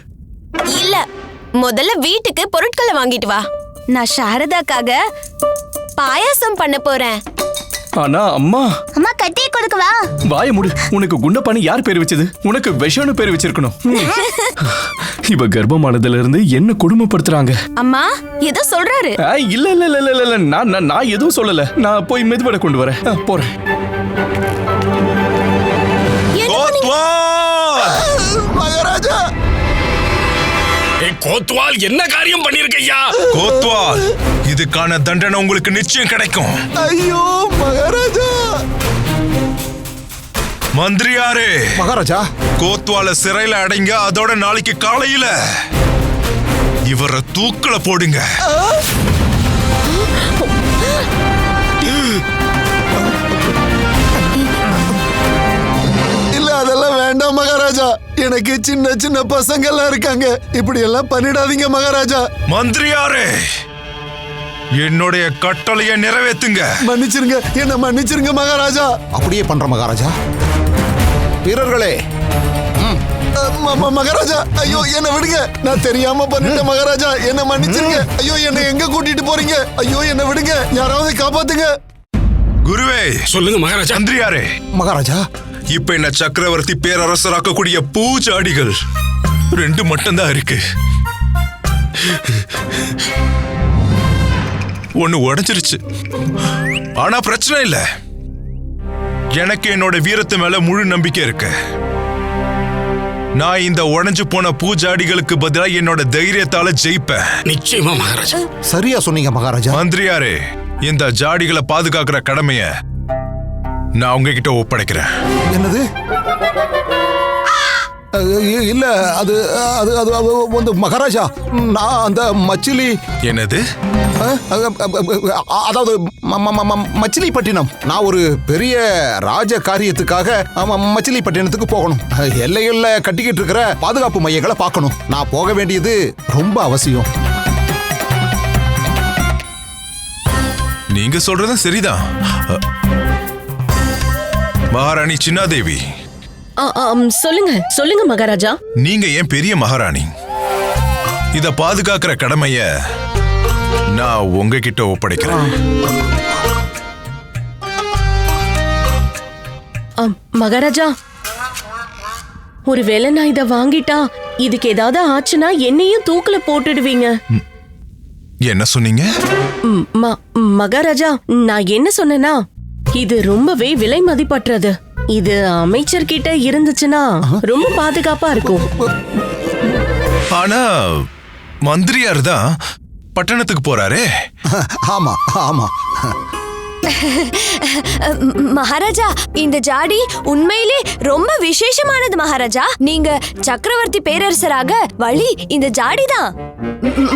இல்ல, முதல்ல வீட்டுக்கு பொருட்களை வாங்கிட்டு வா. நான் சாரதாக்காக பாயாசம் பண்ண போறேன். ஆனா அம்மா கட்டியை கொடுக்கவா? வாய முடி. உனக்கு குண்டப்பானி யார் பேர் வச்சது? உனக்கு விஷம்னு பேர் வச்சிருக்கணும். இவ கர்ப்பமானதுல இருந்து என்ன கொடுமைப்படுத்துறாங்க. அம்மா ஏதோ சொல்றாரு. இல்ல இல்ல இல்ல இல்ல இல்ல, நான் எதுவும் சொல்லல. நான் போய் மெதுவடை கொண்டு வரேன். போறேன். மகாராஜா, கோத்வால் என்ன காரியம் பண்ணிருக்கையா? கோத்வால், இதுக்கான தண்டனை உங்களுக்கு நிச்சயம் கிடைக்கும். ஐயோ மகாராஜா. மந்திரியாரே, மகாராஜா, கோத்வால சிறையில அடைங்க. அதோட நாளைக்கு காலையில இவரை தூக்கல போடுங்க. இல்ல அதெல்லாம் வேண்டாம் மகாராஜா. எனக்கு சின்ன சின்ன பசங்க எல்லாம் இருக்காங்க. இப்படி எல்லாம் பண்ணிடாதீங்க மகாராஜா. மந்திரியாரே, என்னுடைய கட்டளையை நிறைவேற்றுங்க. மன்னிச்சிருங்க, என்ன மன்னிச்சிருங்க மகாராஜா. அப்படியே பண்ற மகாராஜா. வீரர்களே, மகாராஜா, ஐயோ என்ன விடுங்க. நான் தெரியாம பண்ணிட்டேன் மகாராஜா, என்ன மன்னிச்சிருங்க. ஐயோ என்ன எங்க கூட்டிட்டு போறீங்க? ஐயோ என்ன விடுங்க, யாராவது காப்பாத்துங்க. குருவே, சொல்லுங்க மகாராஜா. மந்திரியாரே. மகாராஜா, இப்ப என்ன சக்கரவர்த்தி பேரரசராக்கக்கூடிய பூஜாடிகள் 2 மட்டும்தான் இருக்கு. ஒண்ணு உடைஞ்சிருச்சு. ஆனா பிரச்சனை இல்ல, எனக்கு என்னோட வீரத்து மேல முழு நம்பிக்கை இருக்கு. நான் இந்த உடைஞ்சு போன பூஜாடிகளுக்கு பதிலா என்னோட தைரியத்தால ஜெயிப்பேன். நிச்சயமா மகாராஜா. சரியா சொன்னீங்க மகாராஜா. மந்திரியாரே, இந்த ஜாடிகளை பாதுகாக்கிற கடமைய நான் உங்ககிட்ட ஒப்படைக்கிறேன். என்னது? இல்ல, அது அது அது வந்து மகாராஜா, நான் அந்த மச்சிலி. என்னது? அதாவது மச்சிலிப்பட்டினம். நான் ஒரு பெரிய ராஜ காரியத்துக்காக மச்சிலிப்பட்டினத்துக்கு போகணும். எல்லைகள்ல கட்டிக்கிட்டு இருக்கிற பாதுகாப்பு மையங்களை பார்க்கணும். நான் போக வேண்டியது ரொம்ப அவசியம். நீங்க சொல்றது சரிதான். மகாராணி சின்னாதேவி, சொல்லுங்க சொல்லுங்க மகாராஜா. நீங்க ஏன் பெரிய மகாராணி, இத பாதுகாக்கிற கடமைய நான் உங்ககிட்ட ஒப்படைக்கிறேன். மகாராஜா, ஒருவேளை நான் இத வாங்கிட்டா இதுக்கு ஏதாவது ஆச்சுன்னா என்னையும் தூக்குல போட்டுடுவீங்க. என்ன சொன்னீங்க? மகாராஜா, நான் என்ன சொன்னேன்னா, இது ரொம்பவே விலை மதிப்பற்றது. இது அமைச்சர்கிட்ட இருந்துச்சுன்னா ரொம்ப பாதுகாப்பா இருக்கும். ஆனா மந்திரியார் தான் பட்டணத்துக்கு போறாரே. ஆமா ஆமா. மகாராஜா, இந்த ஜாடி உண்மையிலே ரொம்ப விசேஷமானது மகாராஜா. நீங்க சக்கரவர்த்தி பேரரசராக வழி இந்த ஜாடி தான்.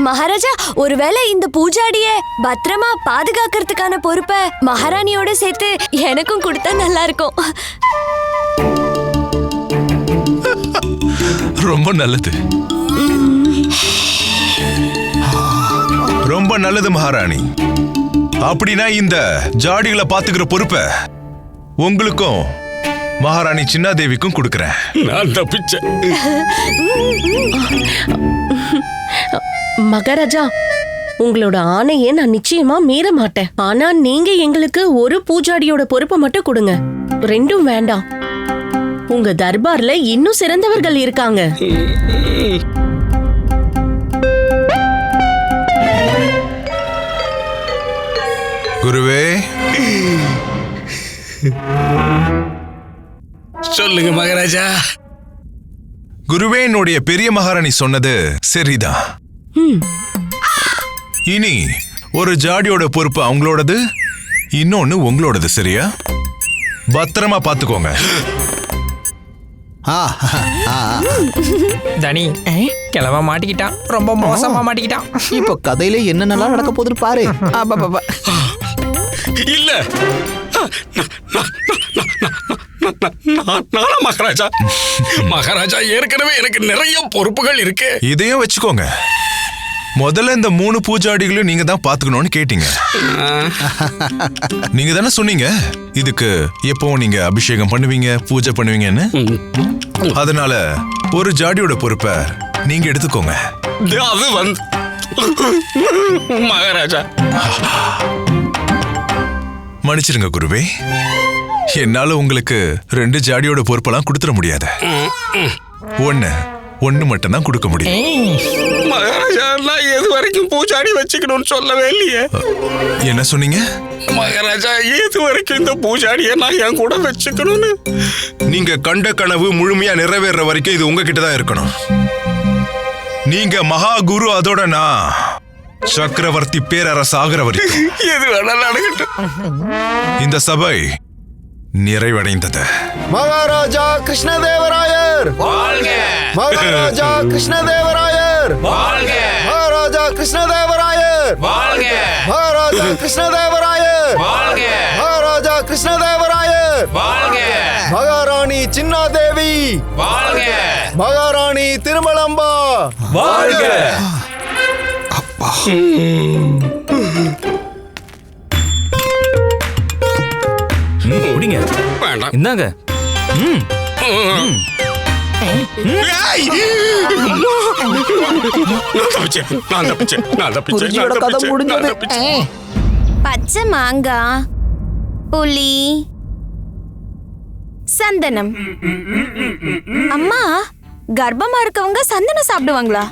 மகாராஜா, ஒருவேளை இந்த பூஜாடிய பத்திரமா பாதுகாக்கிறதுக்கான பொறுப்பை மகாராணியோட சேர்த்து எனக்கும் கொடுத்தா நல்லா இருக்கும். ரொம்ப நல்லது, ரொம்ப நல்லது மகாராணி. அப்படின்னா இந்த ஜாடிகளை பாத்துக்கிற பொறுப்பை உங்களுக்கும் மகாராணி சின்னாதேவிக்கும் கொடுக்கிறேன். நான் தப்பிச்சேன். மகாராஜா, உங்களோட ஆணையை நான் நிச்சயமா மீற மாட்டேன். ஆனா நீங்க எங்களுக்கு ஒரு பூஜாடியோட பொறுப்பை மட்டும் கொடுங்க. 2 வேண்டாம். உங்க தர்பார்ல இன்னும் சிறந்தவர்கள் இருக்காங்க. குருவே, சொல்லுங்க மகாராஜா. குருவே, என்னுடைய பெரிய மகாராணி சொன்னது சரிதான். இனி ஒரு ஜாடியோட பொறுப்பு அவங்களோடது, இன்னொன்னு உங்களோடது. சரியா? பத்திரமா பாத்துக்கோங்க. தனி கிளவ மாட்டிக்கிட்டான், ரொம்ப மோசமா மாட்டிக்கிட்டான். இப்போ கதையில என்னென்னலாம் நடக்க போகுது பாரு. இல்ல, நானா மகாராஜா? மகாராஜா, ஏற்கனவே எனக்கு நிறைய பொறுப்புகள் இருக்கு. இதையும் வச்சுக்கோங்க. முதல்ல இந்த 3 பூஜாடிகளையும் நீங்க தான் பாத்துக்கணும்னு கேட்டீங்க. நீங்க தானே சொன்னீங்க இதுக்கு எப்போ நீங்க அபிஷேகம் பண்ணுவீங்க, பூஜை பண்ணுவீங்கன்னு. அதனால ஒரு ஜாடியோட பொறுப்பை நீங்க எடுத்துக்கோங்க. அது வந்து மகாராஜா, மன்னிச்சிருங்க குருவே, என்னால உங்களுக்கு 2 ஜாடியோட பொறுப்பெல்லாம் கொடுத்துட முடியாது. ஒன்னு மட்டும் தான் கொடுக்க முடியும். மகாராஜா, நான் எது வரைக்கும் பூஜாடி வச்சுக்கணும்னு சொல்லவே இல்லையே. என்ன சொன்னீங்க? மகாராஜா, எது வரைக்கும் இந்த பூஜாடியை நான் என் கூட வச்சுக்கணும்னு. நீங்க கண்ட கனவு முழுமையா நிறைவேற வரைக்கும் இது உங்ககிட்ட தான் இருக்கணும். நீங்க மகா குரு, அதோட நான் சக்கரவர்த்தி பேரரசு ஆகிற வரைக்கும் எது வேணாலும் நடக்கட்டும். இந்த சபை நிறைவடைந்தது. மகாராஜா கிருஷ்ணதேவராயர் வாழ்க! மகாராஜா கிருஷ்ணதேவராயர் வாழ்க! மகாராஜா கிருஷ்ணதேவராயர் வாழ்க! மகாராஜா கிருஷ்ணதேவராயர் வாழ்க! மகாராஜா கிருஷ்ணதேவராயர் வாழ்க! மகாராணி சின்னாதேவி வாழ்க! மகாராணி திருமலம்பா வாழ்க! அப்பா, குடிங்க. வேண்டாம். இந்தாங்க. பச்சை மாங்காய், புளி, சந்தனம். அம்மா, கர்ப்பமா இருக்கவங்க சந்தனம் சாப்பிடுவாங்களா?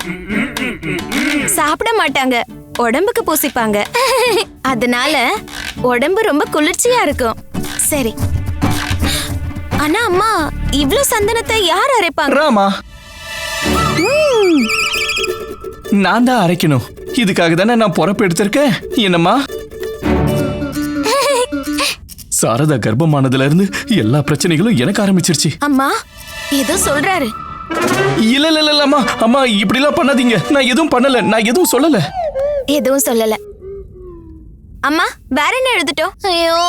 சாப்பிட மாட்டாங்க, உடம்புக்கு பூசிப்பாங்க. அதனால உடம்பு ரொம்ப குளிர்ச்சியா இருக்கும். சரி, ஆனா அம்மா, இவ்ளோ சந்தனத்தை யார் அரைப்பாங்க? ராமா, நான் தான் அரைக்கணும். இதுக்காக தானே நான் பொறுப்பு எடுத்திருக்கேன். என்னம்மா, சாரதா கர்ப்பமானதுல இருந்து எல்லா பிரச்சனைகளும் எனக்கு ஆரம்பிச்சிருச்சு. அம்மா, ஏதோ சொல்றாரு. இல்ல இல்ல இல்ல அம்மா, அம்மா இப்படி எல்லாம் பண்ணாதீங்க. நான் எதுவும் பண்ணல, நான் எதுவும் சொல்லல. எதுவும் சொல்லல. அம்மா, வேற என்ன எழுதிட்டோம்? ஐயோ,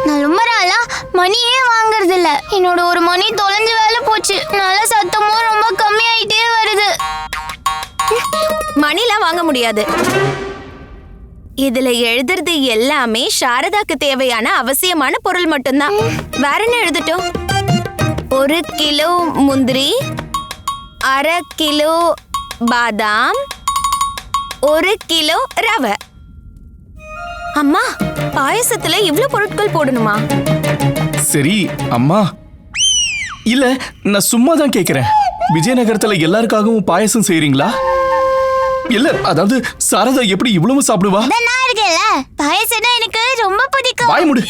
நான் ரொம்ப நாளா மணியே வாங்குறது இல்ல. என்னோட ஒரு மணி தொலைஞ்சு வேலை போச்சு. நல்ல சத்தமும் ரொம்ப கம்மியாயிட்டே வருது. மணிலாம் வாங்க முடியாது. இதுல எழுதுறது எல்லாமே சாரதாக்கு தேவையான அவசியமான பொருள் மட்டும்தான். வேற என்ன எழுதிட்டோம்? 1 கிலோ முந்திரி, 1/2 கிலோ பாதாம், 1 கிலோ ரவை. அம்மா, பாயசத்துல இவ்ளோ பொருட்கள் போடணுமா? சரி அம்மா, இல்ல நான் சும்மா தான் கேக்குறேன். விஜயநகரத்துல எல்லாருக்காகவும் பாயசம் செய்றீங்களா? இல்ல, அதாவது சாரதா எப்படி இவ்வளவு சாப்பிடுவா? நான் இருக்கேன்ல, பாயசம்னா எனக்கு ரொம்ப பிடிக்கும். வாய் மூடு.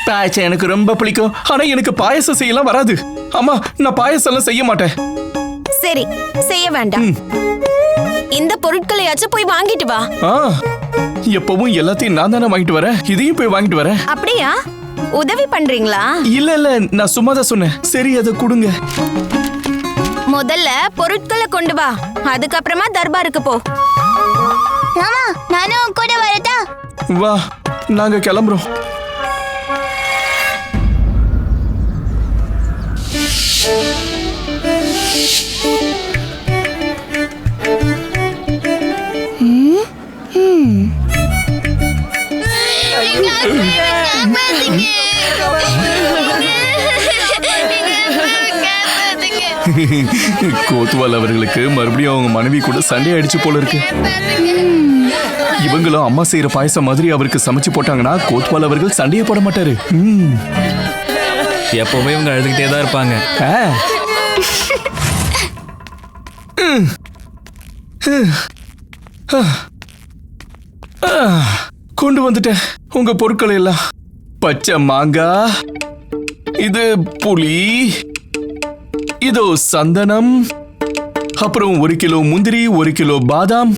பாயசம் எனக்கு ரொம்ப பிடிக்கும், ஆனா எனக்கு பாயசம் செய்யலாம் வராது. அம்மா, நான் பாயசம் எல்லாம் செய்ய மாட்டேன். சரி, செய்ய வேண்டாம். இந்த பொருட்களையாச்சும் போய் வாங்கிட்டு வா. எப்பவும் எல்லாத்தையும் நான் தானே வாங்கிட்டு வரேன். இதையும் போய் வாங்கிட்டு வரேன். அப்படியா? உதவி பண்றீங்களா? இல்ல இல்ல, நான் சும்மா தான் சொன்னேன். சரி, அதை கொடுங்க. முதல்ல பொருட்களை கொண்டு வா, அதுக்கப்புறமா தர்பாருக்கு போ. மாமா, நானும் கூட வரட்டா? வா, நாங்க கிளம்புறோம். கோத்வால் அவர்களுக்கு மறுபடியும் அவங்க மனைவி கூட சண்டை அடிச்சு போல இருக்கு. இவங்களும் அம்மா செய்யற பாயசம் மாதிரி அவருக்கு சமைச்சு போட்டாங்கன்னா கோத்வால் அவர்கள் சண்டையே போட மாட்டாரு. எப்பவுமே இவங்க அழுதுகிட்டே தான் இருப்பாங்க. கொண்டு வந்துட்டேன் உங்க பொருட்களை எல்லாம். பச்சை மாங்காய், இது புளி, இதோ சந்தனம், அப்புறம் 1 கிலோ முந்திரி, 1 கிலோ பாதாம்,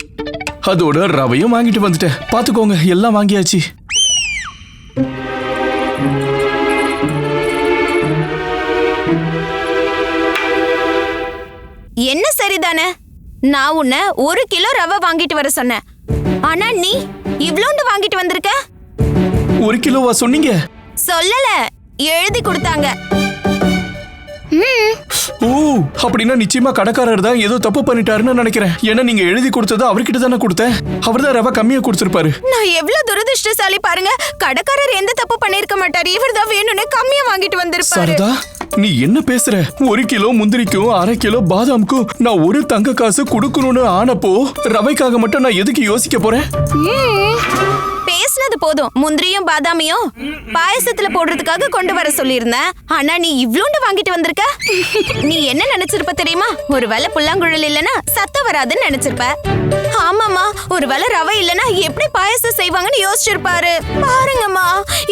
அதோட ரவையும் வாங்கிட்டு வந்துட்டேன். பாத்துக்கோங்க, எல்லாம் வாங்கியாச்சு. என்ன சரிதானே? நான் உன்னை 1 கிலோ ரவை வாங்கிட்டு வர சொன்னேன், ஆனா நீ இவ்ளோண்டு வாங்கிட்டு வந்திருக்க. 1 கிலோவா சொன்னீங்க? சொல்லல, எழுதி கொடுத்தாங்க. ஓ, அப்படின்னா நிச்சயமா கடைக்காரர் தான் ஏதோ தப்பு பண்ணிட்டாருன்னு நினைக்கிறேன். ஏன்னா நீங்க எழுதி கொடுத்தது அவர்கிட்ட தானே கொடுத்தேன். அவர் தான் ரவை கம்மியா கொடுத்திருப்பாரு. நான் எவ்வளவு துரதிருஷ்டசாலி பாருங்க. கடைக்காரர் எந்த தப்பு பண்ணிருக்க மாட்டாரு. இவர் தான் வேணும்னே கம்மியா வாங்கிட்டு வந்திருப்பாரு. சரதா, நீ என்ன பேசுற? 1 கிலோ முந்திரிக்கும் 1/2 கிலோ பாதாமுக்கும் நான் ஒரு தங்க காசு கொடுக்கணும்னு ஆனப்போ ரவைக்காக மட்டும் நான் எதுக்கு யோசிக்க போறேன்? பேசினது போதும். முந்திரியும் பாதாமியும் பாயசத்துல போடுறதுக்காக கொண்டு வர சொல்லியிருந்தேன். ஆனா நீ இவ்ளோண்டு வாங்கிட்டு வந்திருக்க. நீ என்ன நினைச்சிருப்ப தெரியுமா? ஒருவேளை புல்லாங்குழல் இல்லனா சத்தம் வராதுன்னு நினைச்சிருப்ப. ஆமாமா, ஒருவேளை ரவை இல்லனா எப்படி பாயசம் செய்வாங்கன்னு யோசிச்சிருப்பாரு. பாருங்கம்மா,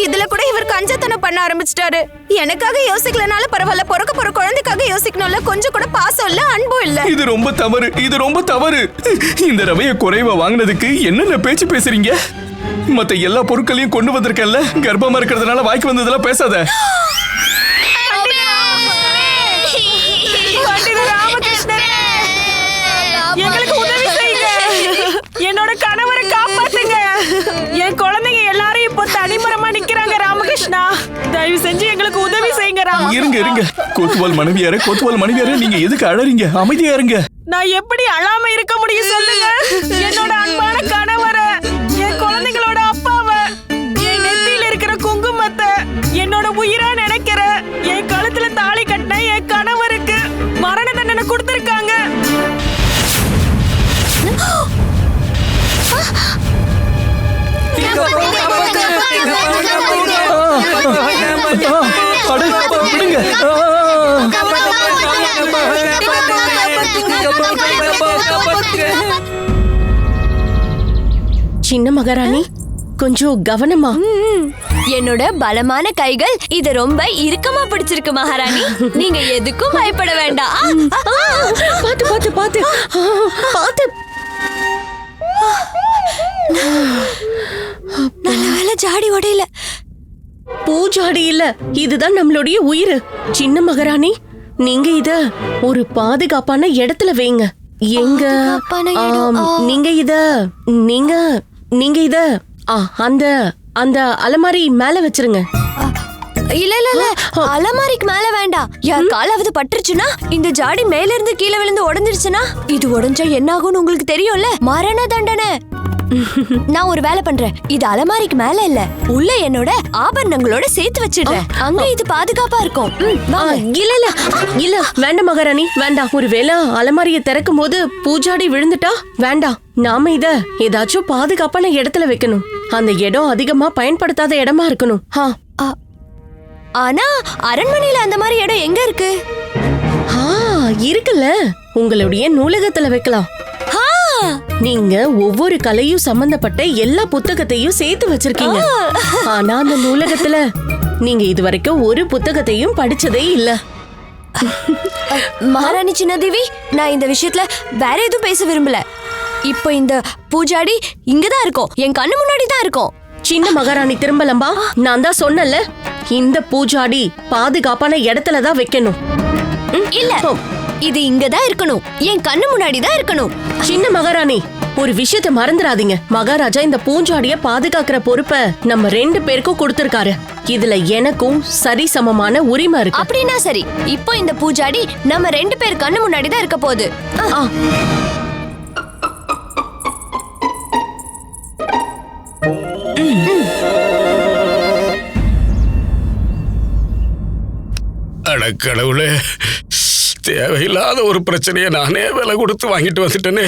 இதுல கூட இவர் கஞ்சத்தனம் பண்ண ஆரம்பிச்சிட்டாரு. எனக்காக யோசிக்கலனால பரவாயில்ல, பிறக்க போற குழந்தைக்காக யோசிக்கணும்ல. கொஞ்சம் கூட பாசம் இல்ல, அன்பும் இல்ல. இது ரொம்ப தவறு, இது ரொம்ப தவறு. இந்த ரவைய குறைவா வாங்கினதுக்கு என்னென்ன பேச்சு பேசுறீங்க? மத்த எல்லா பொருட்களையும் கொண்டு வந்திருக்கேன்ல. கர்ப்பமா இருக்கிறதுனால வாய்க்கு வந்ததெல்லாம் பேசாத. எங்களுக்கு உதவி செய்யுங்க. என்னோட கணவரை காப்பாத்துங்க. என் குழந்தைங்க எல்லாரும் இப்போ தனிமரமா நிக்கிறாங்க. ராமகிருஷ்ணா, தயவு செஞ்சு எங்களுக்கு உதவி செய்யுங்க. இருங்க. கோத்துவால் மனைவியாரே, நீங்க எதுக்கு அழறீங்க? அமைதியா இருங்க. நான் எப்படி அழாம இருக்க முடியும் சொல்லுங்க? என்னோட அன்பான கணவரை, என் குழந்தைகளோட அப்பாவை, என் நெத்தியில இருக்கிற குங்குமத்தை, என்னோட உயிரா நினைக்கிற, என் கழுத்துல தாலி கட்டின என் கணவருக்கு மரண தண்டனை கொடுத்திருக்காங்க. சின்ன மகாராணி, கொஞ்சம் கவனமா. என்னோட பலமான கைகள் இத ரொம்ப இறுக்கமா பிடிச்சிருக்கு மகாராணி. நீங்க எதுக்கும் பயப்பட வேண்டாம். பாத்து பாத்து பாத்து பாத்து. நல்ல வேளை ஜாடி உடையல. பூஜாடி இல்ல, இதுதான் நம்மளுடைய உயிர். சின்ன மகாராணி, நீங்க இத ஒரு பாதுகாப்பான இடத்துல வைங்க. எங்க நீங்க இத அந்த அந்த அலமாரி மேல வச்சிருங்க. இல்ல, அலமாரிக்கு மேல வேண்டாம். யார் காலாவது பட்டுருச்சுன்னா, இந்த ஜாடி மேல இருந்து கீழே விழுந்து உடைஞ்சிருச்சுன்னா, இது உடைஞ்சா என்ன ஆகும்னு உங்களுக்கு தெரியும்ல? மரண தண்டனை. நான் ஒரு வேலை பண்றேன். இது அலமாரிக்கு மேல இல்ல, உள்ள என்னோட ஆபரணங்களோட சேர்த்து வச்சிடுறேன். அங்க இது பாதுகாப்பா இருக்கும். இல்ல வேண்டாம் மகாராணி, வேண்டாம். ஒருவேளை அலமாரியை திறக்கும் போது பூஜாடி விழுந்துட்டா வேண்டாம். நாம இத ஏதாச்சும் பாதுகாப்பான இடத்துல வைக்கணும். அந்த இடம் அதிகமா பயன்படுத்தாத இடமா இருக்கணும். ஆனா அரண்மனையில அந்த மாதிரி இடம் எங்க இருக்கு? இருக்குல்ல, உங்களுடைய நூலகத்துல வைக்கலாம். நீங்க ஒவ்வொரு கலையும் சம்பந்தப்பட்ட எல்லா புத்தகத்தையும் சேர்த்து வச்சிருக்கீங்க. ஆனா அந்த நூலகத்துல நீங்க இதுவரைக்கும் ஒரு புத்தகத்தையும் படிச்சதே இல்ல. மகாராணி சின்னதேவி, நான் இந்த விஷயத்துல வேற எதுவும் பேச விரும்பல. இப்போ இந்த பூஜாடி இங்கதான் இருக்கும், என் கண்ணு முன்னாடி தான் இருக்கும். சின்ன மகாராணி திரும்பலம்பா, நான் தான் சொன்னல, இந்த பூஜாடி பாதுகாப்பான இடத்துல தான் வைக்கணும். இல்ல, இது இங்கதான் இருக்கணும், என் கண்ணு முன்னாடி தான் இருக்கணும். சின்ன மகாராணி, ஒரு விஷயத்தை மறந்துடாதீங்க. மகாராஜா இந்த பூஞ்சாடிய பாதுகாக்கிற பொறுப்பை நம்ம 2 பேருக்கும் கொடுத்திருக்காரு. இதுல எனக்கும் சரிசமமான உரிமை இருக்கு. அப்படின்னா சரி, இப்போ இந்த பூஜாடி நம்ம 2 பேர் கண்ணு முன்னாடி தான் இருக்க போகுது. கடவுளே, தேவையில்லாத ஒரு பிரச்சனையை நானே விலை கொடுத்து வாங்கிட்டு வந்துட்டேனே.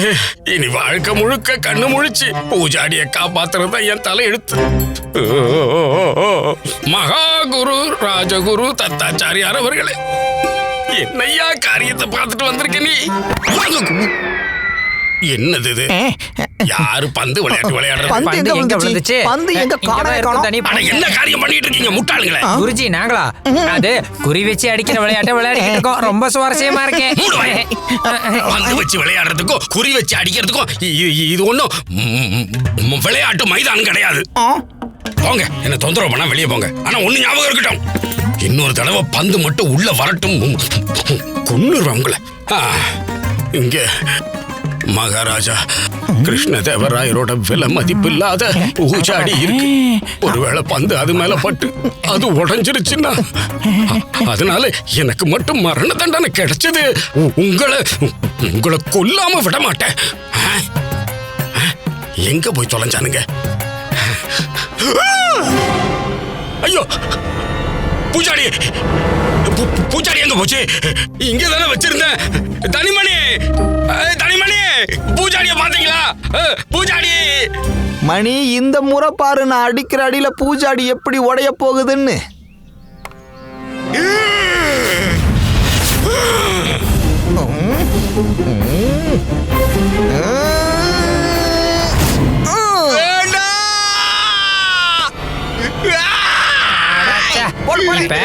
இனி வாழ்க்கை முழுக்க கண்ணு முழிச்சு பூஜாடியை காப்பாத்துறது என் தலை எடுத்து. மகாகுரு ராஜகுரு தத்தாச்சாரியார் அவர்களே, என்னையா காரியத்தை பார்த்துட்டு வந்திருக்க நீ? என்னது இது? யாரு பந்து விளையாட்டு விளையாடுறது? என்ன காரியம் பண்ணிட்டு இருக்கீங்க முட்டாளுங்களே? குருஜி, நாங்களா அது குறி வச்சு அடிக்கிற விளையாட்டை விளையாடிட்டு இருக்கோம். ரொம்ப சுவாரஸ்யமா இருக்கேன். பந்து வச்சு விளையாடுறதுக்கும் குறி வச்சு அடிக்கிறதுக்கும் இது ஒன்னும் விளையாட்டு மைதானம் கிடையாது. போங்க, என்ன தொந்தரவு பண்ணா வெளியே போங்க. ஆனா ஒண்ணு ஞாபகம் இருக்கட்டும், இன்னொரு தடவை பந்து மட்டும் உள்ள வரட்டும், கொன்னுருவேன் உங்களை. இங்க மகாராஜா கிருஷ்ணதேவராயரோட விலை மதிப்பில்லாத பூஜாடி இருக்கு. ஒருவேளை பந்து அது மேல பட்டு அது உடைஞ்சிருச்சுன்னா அதனால எனக்கு மட்டும் மரண தண்டனை கிடைச்சது. உங்களை கொல்லாம விட மாட்டேன். எங்க போய் தொலைஞ்சானுங்க? ஐயோ, பூஜாடி பூஜாடி எங்க போச்சு? இங்க தானே வச்சிருந்தேன். தனிமணி, தனிமணி, பூஜாடிய பாத்தீங்களா? பூஜாடி மணி, இந்த முறை பாரு நான் அடிக்கிற அடியில பூஜாடி எப்படி உடைய போகுதுன்னு. இப்ப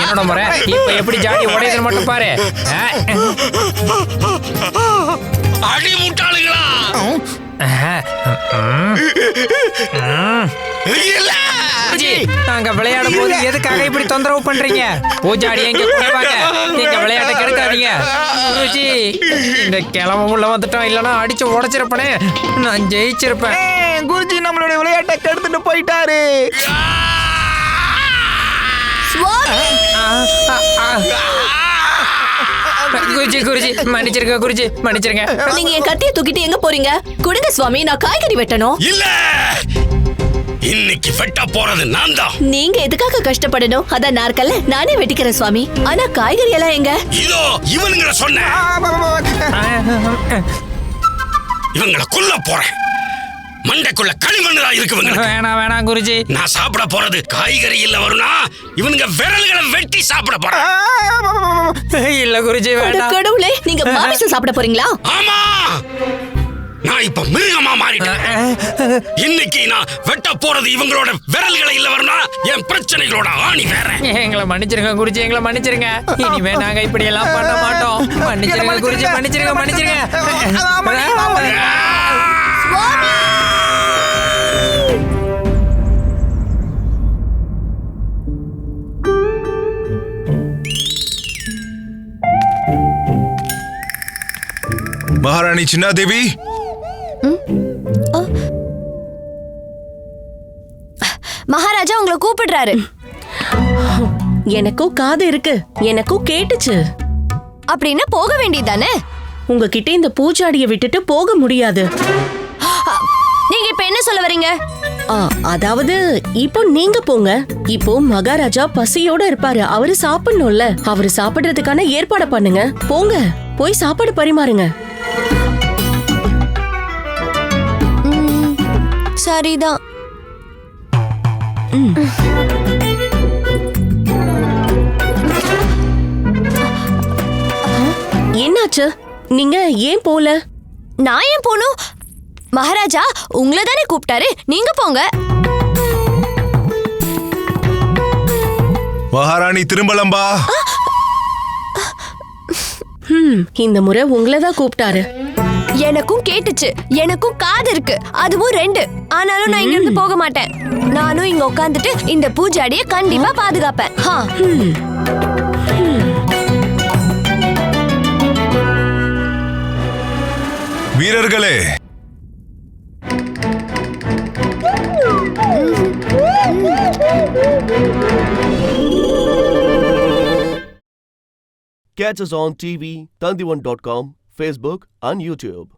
என்னோட முறை. இப்ப எப்படி ஜாடி உடையது மட்டும் பாரு. அடி முட்டாளுங்களா! நாங்க விளையாடும் போது எதுக்காக இப்படி தொந்தரவு பண்றீங்க? பூஜாடி எங்க குறைவாங்க. நீங்க விளையாட்ட கெடுக்காதீங்க. குருஜி, இந்த கிழமை உள்ள வந்துட்டோம். இல்லன்னா அடிச்சு உடைச்சிருப்பனே. நான் ஜெயிச்சிருப்பேன். குருஜி நம்மளுடைய விளையாட்டை கெடுத்துட்டு போயிட்டாரு. குருஜி, குருஜி மன்னிச்சிருங்க. குருஜி மன்னிச்சிருங்க. நீங்க என் கத்தியை தூக்கிட்டு எங்க போறீங்க? கொடுங்க சுவாமி, நான் காய்கறி வெட்டணும். இல்ல, இன்னைக்கு வெட்ட போறது நான் தான். நீங்க எதுக்காக கஷ்டப்படணும்? அதான் நாற்கல்ல நானே வெட்டிக்கிறேன் சுவாமி. ஆனா காய்கறி எல்லாம் எங்க? இதோ இவனுங்களை சொன்ன. இவங்களை கொல்ல போறேன். மண்டைக்குள்ள களிமண்ணா இருக்குவங்க. வேணாம் வேணாம் குருஜி. நான் சாப்பிட போறது காய்கறி இல்ல வரும்னா இவனுங்க விரல்களை வெட்டி சாப்பிட போறேன். இல்ல குருஜி வேண்டாம். கடவுளே, நீங்க மாமிசம் சாப்பிட போறீங்களா? ஆமா, நான் இப்ப மிருகமா மாறிட்டேன். இன்னைக்கு நான் வெட்ட போறது இவங்களோட விரல்களை இல்ல வரும்னா என் பிரச்சனைகளோட ஆணி வேற. எங்களை மன்னிச்சிருங்க குருஜி, எங்களை மன்னிச்சிருங்க. இனிமே நாங்க இப்படி எல்லாம் பண்ண மாட்டோம். மன்னிச்சிருங்க குருஜி, மன்னிச்சிருங்க, மன்னிச்சிருங்க. மகாராணி சின்னாதேவி, மகாராஜா உங்களை கூப்பிடுறாரு. எனக்கும் காது இருக்கு, எனக்கும் கேட்டுச்சு. அப்படின்னா போக வேண்டியதானே? உங்ககிட்ட இந்த பூச்சாடியை விட்டுட்டு போக முடியாது. நீங்க இப்ப என்ன சொல்ல வரீங்க? அதாவது இப்போ நீங்க போங்க. இப்போ மகாராஜா பசியோட இருப்பாரு. அவரு சாப்பிடணும்ல. அவரு சாப்பிடுறதுக்கான ஏற்பாடு பண்ணுங்க. போங்க, போய் சாப்பாடு பரிமாறுங்க. சரிதான். என்னாச்சு? நீங்க ஏன் போல? நான் ஏன் போகணும்? மகாராஜா உங்களை தானே கூப்பிட்டாரு, நீங்க போங்க. மகாராணி திரும்பலம்பா. இந்த முறை உங்களை தான் கூப்பிட்டாரு. எனக்கும் கேட்டுச்சு, எனக்கும் காது இருக்கு, அதுவும் 2. ஆனாலும் நான் இங்க இருந்து போக மாட்டேன். நானும் இங்க உட்காந்துட்டு இந்த பூஜாடிய கண்டிப்பா பாதுகாப்பேன். வீரர்களே, Catch us on TV, Tandivan.com, Facebook and YouTube.